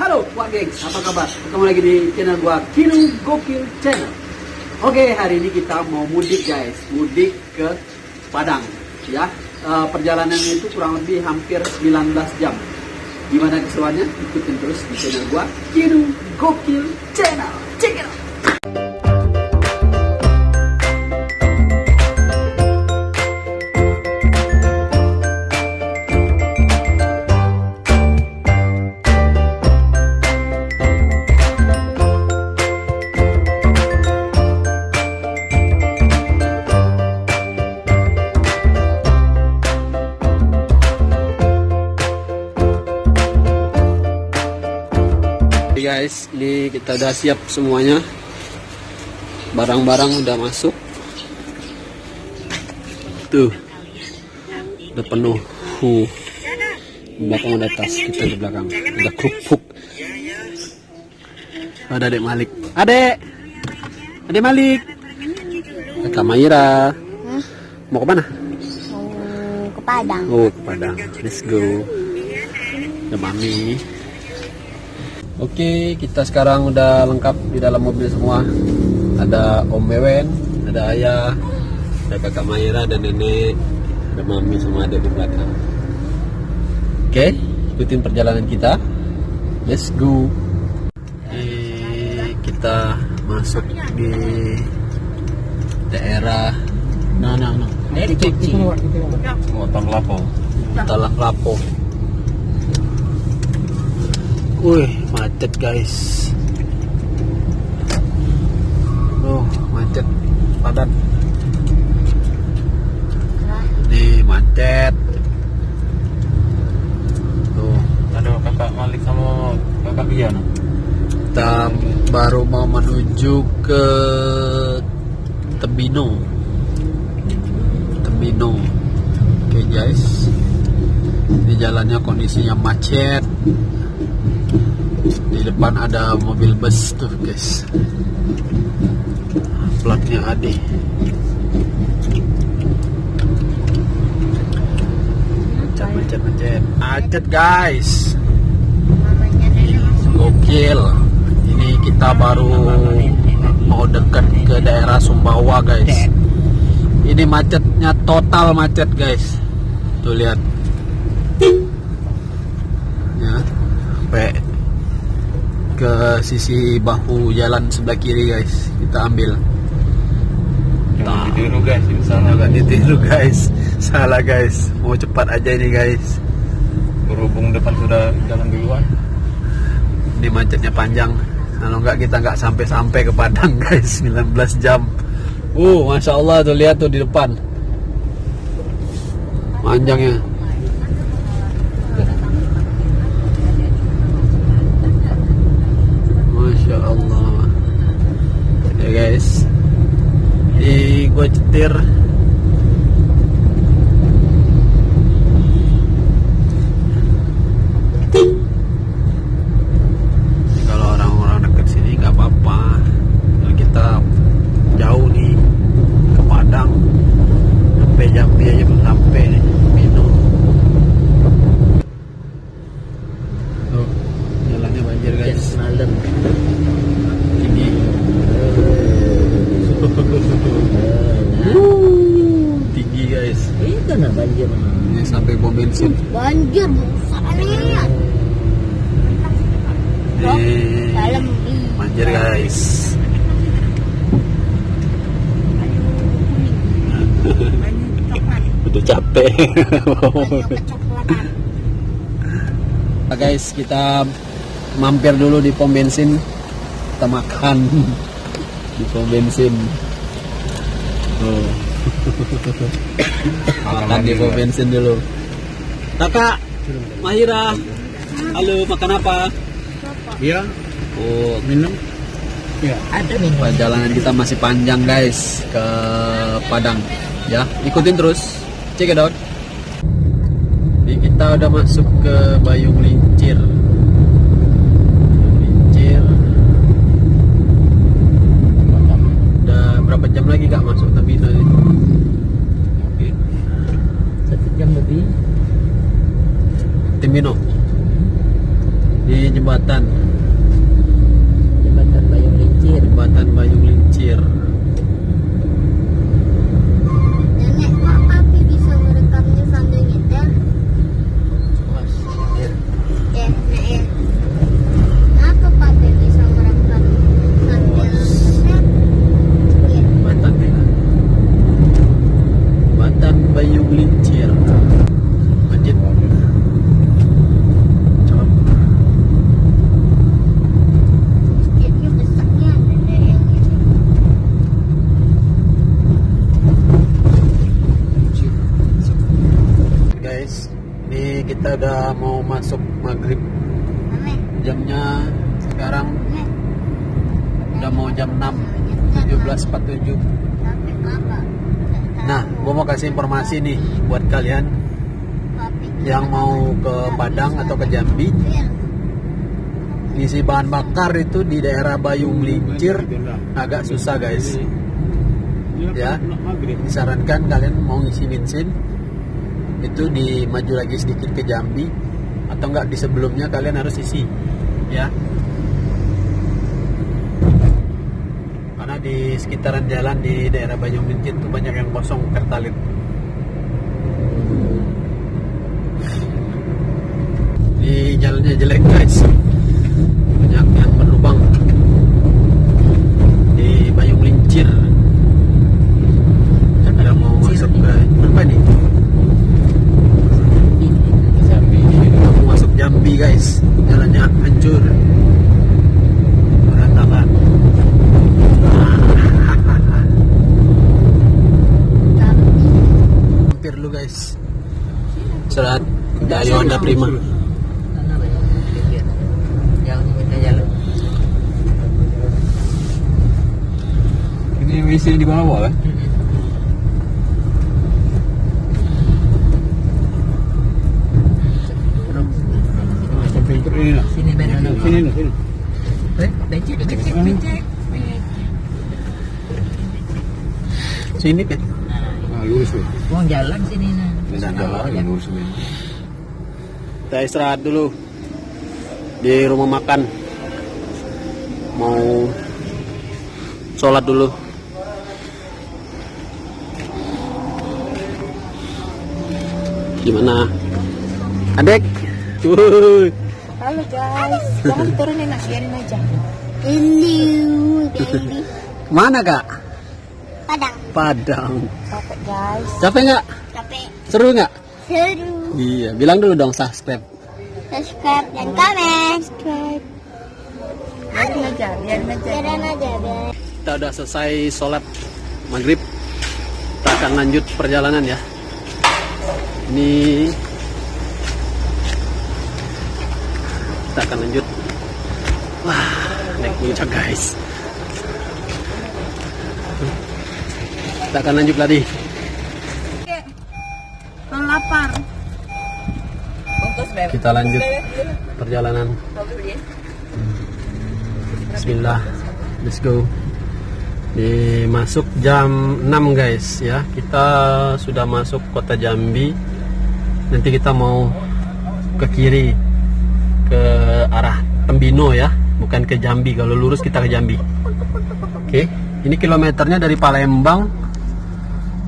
Halo Wak Gengs, apa kabar? Ketemu lagi di channel gua Kinu Gokil Channel. Oke, hari ini kita mau mudik guys, mudik ke Padang ya. Perjalanannya itu kurang lebih hampir 19 jam. Gimana keseruannya? Ikutin terus di channel gua Kinu Gokil Channel. Check it out. Guys, ini kita udah siap semuanya, barang-barang udah masuk tuh, udah penuh. Di belakang ada tas kita, di belakang udah kerupuk. Ada Adek Malik, Adek Malik, Kak Maira. Mau ke mana? Mau ke Padang. Oh, ke Padang, let's go. Ada Mami. Oke, kita sekarang udah lengkap di dalam mobil semua. Ada Om Wewen, ada Ayah, ada Kakak Maira dan Nenek, ada Mami sama Adek di belakang. Oke, ikutin perjalanan kita. Let's go. Kita masuk di daerah Talang Lapo. Wih, macet guys. Macet padat. Nih macet. Tuh, ada Kakak Malik sama Kakak Bian. kita baru mau menuju ke Tebino. Oke guys. Di jalannya kondisinya macet. Di depan ada mobil bus tuh guys, platnya AD. Macet guys, gokil. Ini kita baru mau dekat ke daerah Sumbawa guys. Ini macetnya total macet guys, tuh lihat ya, sampai ke sisi bahu jalan sebelah kiri guys. Kita ambil. Jangan ditiru guys, ini salah. Jangan ditiru guys, salah guys. Mau cepat aja ini guys. Berhubung depan sudah jalan duluan. Ini macetnya panjang. Kalau enggak kita nggak sampai ke Padang guys. 19 jam. Masya Allah tuh, lihat tuh di depan. Panjangnya. Masya Allah ya guys, ini gue cetir. Kalau orang-orang dekat sini nggak apa-apa, kalau kita jauh nih ke Padang, sampai Jambi aja belum sampai nih, minum. Tuh, jalannya banjir guys. Malam. Tinggi. Tinggi guys. Ini kena banjir. Ini sampai pom bensin. Banjir besar nih. Dalam Banjir guys. Udah capek. Nah, guys, kita mampir dulu di pom bensin. Kita makan di pom bensin. Makan di pom bensin dulu. Kakak Mahira, halo, makan apa? Iya. Minum. Ya. ada minum. Perjalanan kita masih panjang guys ke Padang. Ya, ikutin terus. Check it out. Ini kita udah masuk ke Bayung Lincir. Udah berapa jam lagi Kak masuk Tebino itu? 1 jam lebih. Tebino. Di jembatan. Jembatan Bayung Lincir. Jembatan Bayung Lincir. Nenek, kok papi bisa merekamnya sambil nyetir? Ya, Nek ya. Kenapa papi bisa merekam sambil nyetir? Ya. Jembatan Bela. Jembatan Bayung Lincir. Masjid. Cakep. Masjidnya besarnya ada yang Guys, ini kita udah mau masuk maghrib. Nenek, Jamnya sekarang Nek. udah mau jam 6, 17.47. Tapi kenapa? Nah, gua mau kasih informasi nih buat kalian Papi yang mau ke Padang atau ke Jambi. ya. Ngisi bahan bakar itu di daerah Bayung Lincir agak susah guys. Ya, disarankan kalian mau ngisi bensin itu di maju lagi sedikit ke Jambi, atau enggak di sebelumnya kalian harus isi ya, karena di sekitaran jalan di daerah Bayung Lincir itu banyak yang kosong pertalit. Di jalannya jelek guys, banyak yang berlubang di Bayung Lincir. Ada mau masuk ke apa nih? Mau masuk Jambi guys, jalannya hancur, berantakan. Hampir lu guys, serat dari Honda Prima. Ini WC di bawah kan? Sampai ini lah. Sini benar. Sini lah, sini. Becek. Sini Pet. Ah, lurus tuh. Uang jalan sini nah. Jalan lurus tuh. Kita istirahat dulu di rumah makan, mau sholat dulu. Gimana adek? Halo guys, jangan turunin nak, biarin aja. Hello, baby. Mana kak? Padang. Padang. Capek guys. Capek nggak? Capek. Seru nggak? Seru. Iya, bilang dulu dong subscribe. Subscribe dan komen. Subscribe. Biarin aja. Biarin aja. Kita udah selesai sholat maghrib. Kita akan lanjut perjalanan ya. Ini kita akan lanjut. Wah, naik puncak guys. Kita akan lanjut lagi. Lapar. Kita lanjut perjalanan. Bismillah, let's go. Masuk jam 6 guys ya. Kita sudah masuk kota Jambi. Nanti kita mau ke kiri ke arah Tembino ya, bukan ke Jambi. Kalau lurus kita ke Jambi. Oke, ini kilometernya dari Palembang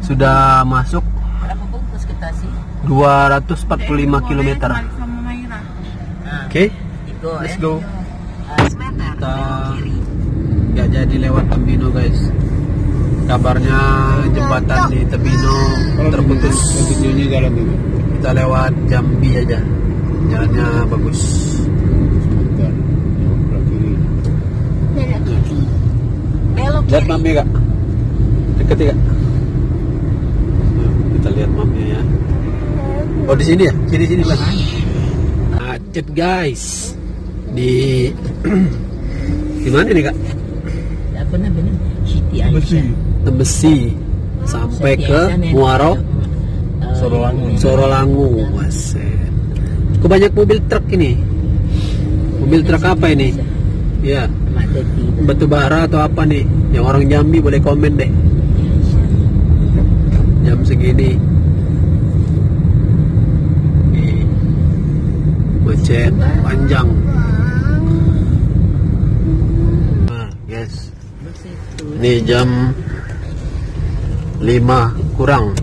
sudah masuk Berapa bungkus kita sih? 245 km. Oke, let's go. Kita nggak jadi lewat Tembino guys. Kabarnya jembatan di Tembino terputus. Videonya jalan dulu. Kita lewat Jambi aja. Jalannya bagus. Sebentar. Belok kiri. Belok kiri. Belok Lihat mapnya kak. Deket ya kak. Nah, kita lihat mapnya ya. Oh di sini ya? Kiri sini bang. Macet guys. Di mana nih kak? Apa namanya? Siti Aisyah. Tembesi sampai ke Muaro Sorolangu. Waset. Kok banyak mobil truk ini? Mobil truk apa ini? Ya, batu bara atau apa nih? Yang orang Jambi boleh komen deh. Jam segini. Nih, macet panjang. Ini jam 5 kurang.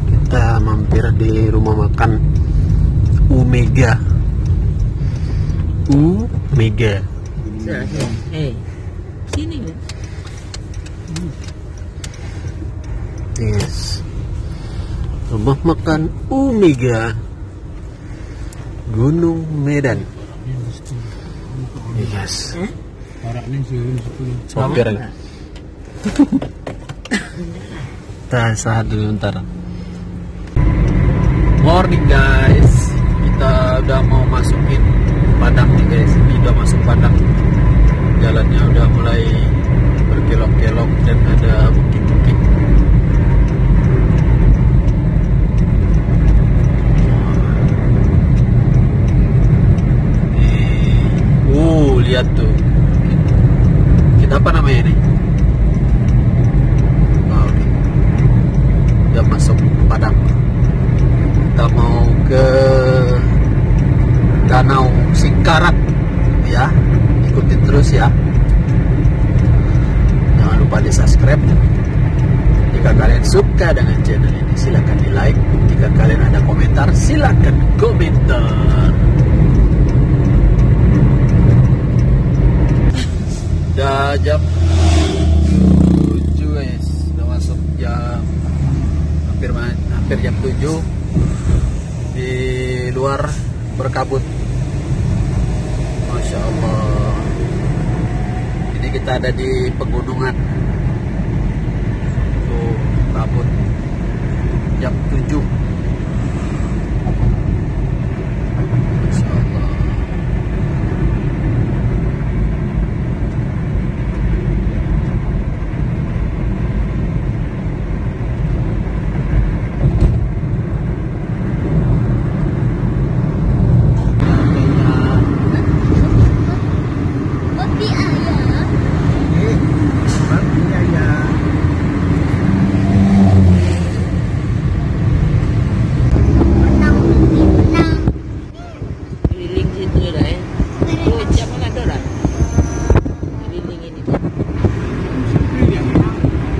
Kita mampir di rumah makan Omega. Omega. Sini ya. Yes. Rumah makan Omega Gunung Medan. Yes. Orangnya sih Sopir. Kita saat dulu ntar. Morning guys. Kita udah mau masukin Padang nih guys. Ini udah masuk Padang. Jalannya udah mulai berkelok-kelok dan ada bukit-bukit. Lihat tuh. Kita apa namanya nih? Oh, udah masuk Padang. Kita mau ke Danau Singkarak ya. Ikutin terus ya. Jangan lupa di subscribe. Jika kalian suka dengan channel ini silahkan di like. Jika kalian ada komentar silahkan komentar. Udah jam 7 guys. Udah masuk jam hampir jam 7. Di luar berkabut. Masya Allah. Ini kita ada di pegunungan. Tuh kabut. Jam 7. Masya Allah. Kopi ayam. Menang, menang. Keliling situ dah ya. Oh, jam mana ada dah? Keliling ini.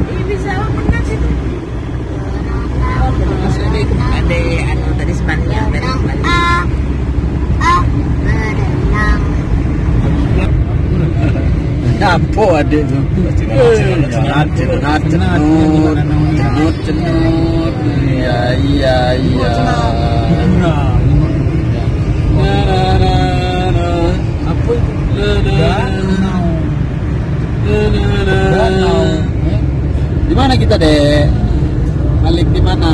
Ini bisa menang situ. Ada anu tadi sepanjang dari sepanjang. Berenang. Apa adik tuh? Cenut. Iya. Apa itu? Danau. Di mana kita, Dek? Balik di mana?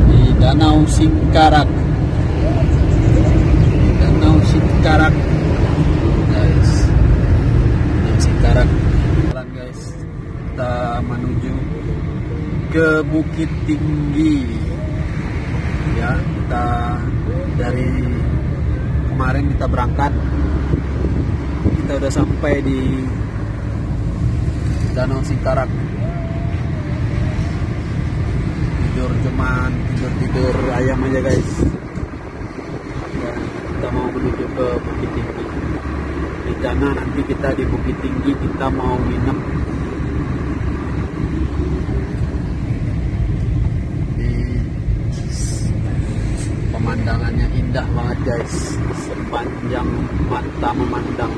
Di Danau Singkarak. Danau Singkarak. Guys. Danau Singkarak. Jalan guys. Kita menuju ke Bukit Tinggi. Ya, kita dari kemarin kita berangkat. Kita udah sampai di Danau Singkarak. Cuman tidur ayam aja guys. Ya, kita mau menuju ke Bukit Tinggi. Di sana nanti kita di Bukit Tinggi kita mau nginep di pemandangannya indah banget guys, sepanjang mata memandang.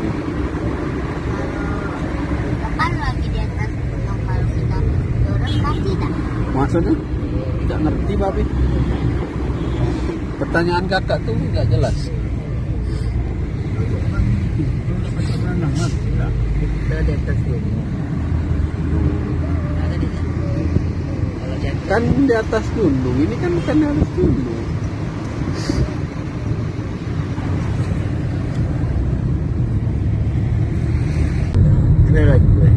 Kapan lagi di atas gunung kalau kita turun kan tidak? Maksudnya? Tidak ngerti babi. Pertanyaan kakak tuh nggak jelas. Kita di atas gunung. Ada di sana. Kalau jatuh Kan di atas gunung, ini kan bukan di atas gunung. ada lagi gue.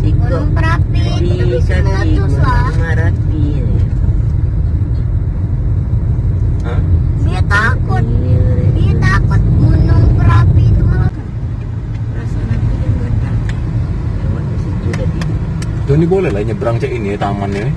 Siko. Gunung Merapi itu bisa meletus lah. Merapi. Dia takut Gunung Merapi itu meletus. Perasaan aku yang buat. Yang masih situ tadi. Tuh ini boleh lah nyebrang cek ini tamannya.